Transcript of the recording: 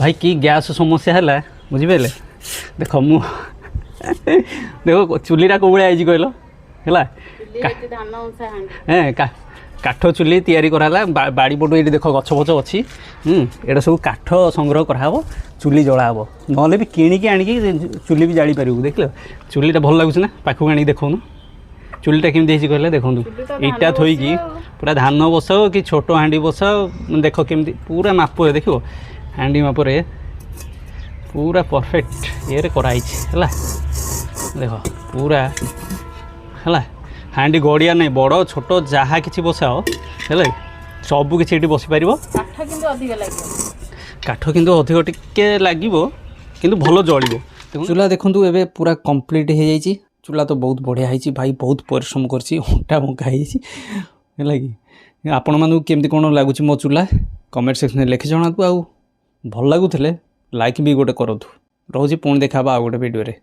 भाई कि गैस समस्या है बुझिपारे देख मु देख चुलीटा कौ भाई आई कहल है काठ चुली तैयारी कराला बाड़ी पटू ये देख गछ फच अच्छी एटा सब काठ संग्रह कराब चुली जलाब ना भी किणिकी आणिकी चुली भी जाली पारू देख चुलीटा भल लगुच ना पाखक आनी देखून चुलीटा केमती कहले देखूँ इटा थोईकी पूरा धान बसाओ कि छोट हाँडी बसाओ देख केमती पूरा माप देख हाँडी माप पूरा परफेक्ट ये कराई है देख पूरा है हाँडी गड़िया नहीं बड़ छोट जहाँ कि बसाओ है सबू कि बस पार काठ किंतु अधिक टिके लगे किंतु भल जल चूल्हा देखूँ एवं पूरा कंप्लीट हो जाइए चूल्हा तो बहुत बढ़िया है भाई बहुत परिश्रम करटा बंका है कि आपण मानू केमती कौन लगुच मो चूल्हा कमेंट सेक्शन में लिखि जनातु आउ भल लगुले लाइक भी गोटे करूँ रोज पुणी देखा आ गोटे वीडियो रे।